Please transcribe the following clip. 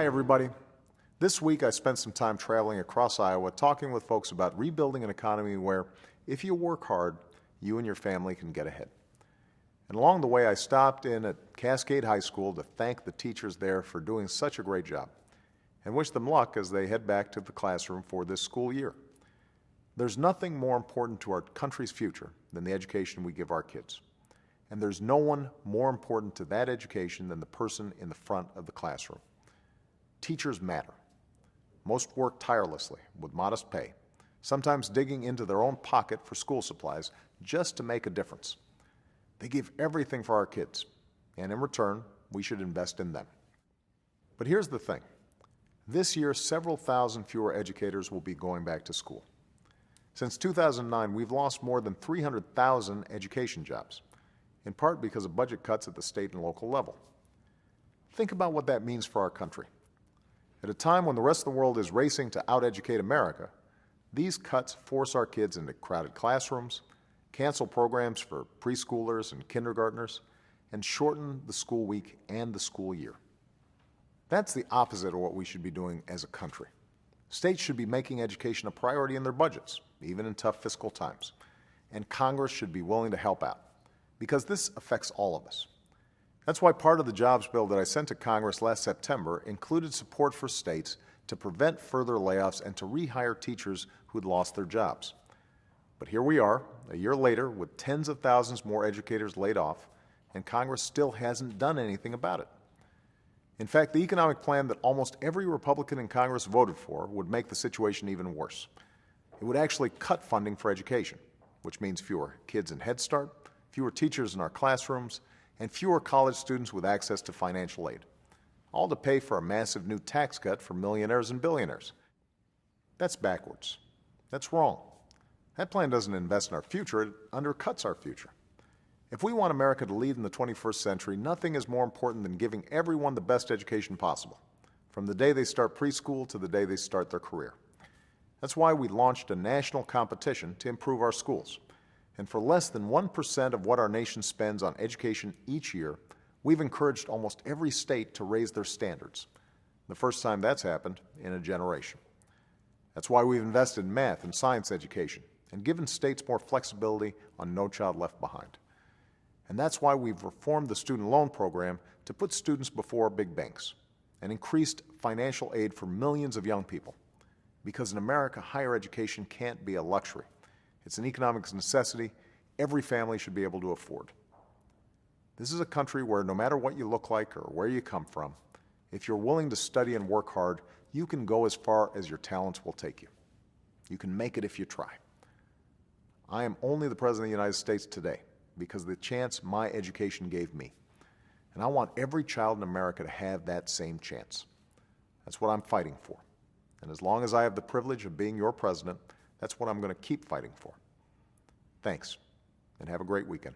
Hi, everybody. This week I spent some time traveling across Iowa talking with folks about rebuilding an economy where, if you work hard, you and your family can get ahead. And along the way, I stopped in at Cascade High School to thank the teachers there for doing such a great job and wish them luck as they head back to the classroom for this school year. There's nothing more important to our country's future than the education we give our kids. And there's no one more important to that education than the person in the front of the classroom. Teachers matter. Most work tirelessly with modest pay, sometimes digging into their own pocket for school supplies just to make a difference. They give everything for our kids, and in return, we should invest in them. But here's the thing. This year, several thousand fewer educators will be going back to school. Since 2009, we've lost more than 300,000 education jobs, in part because of budget cuts at the state and local level. Think about what that means for our country. At a time when the rest of the world is racing to out-educate America, these cuts force our kids into crowded classrooms, cancel programs for preschoolers and kindergartners, and shorten the school week and the school year. That's the opposite of what we should be doing as a country. States should be making education a priority in their budgets, even in tough fiscal times. And Congress should be willing to help out, because this affects all of us. That's why part of the jobs bill that I sent to Congress last September included support for states to prevent further layoffs and to rehire teachers who'd lost their jobs. But here we are, a year later, with tens of thousands more educators laid off, and Congress still hasn't done anything about it. In fact, the economic plan that almost every Republican in Congress voted for would make the situation even worse. It would actually cut funding for education, which means fewer kids in Head Start, fewer teachers in our classrooms, and fewer college students with access to financial aid, all to pay for a massive new tax cut for millionaires and billionaires. That's backwards. That's wrong. That plan doesn't invest in our future, it undercuts our future. If we want America to lead in the 21st century, nothing is more important than giving everyone the best education possible, from the day they start preschool to the day they start their career. That's why we launched a national competition to improve our schools. And for less than 1% of what our nation spends on education each year, we've encouraged almost every state to raise their standards. The first time that's happened in a generation. That's why we've invested in math and science education and given states more flexibility on No Child Left Behind. And that's why we've reformed the student loan program to put students before big banks and increased financial aid for millions of young people. Because in America, higher education can't be a luxury. It's an economic necessity every family should be able to afford. This is a country where no matter what you look like or where you come from, if you're willing to study and work hard, you can go as far as your talents will take you. You can make it if you try. I am only the President of the United States today because of the chance my education gave me. And I want every child in America to have that same chance. That's what I'm fighting for. And as long as I have the privilege of being your president, that's what I'm going to keep fighting for. Thanks, and have a great weekend.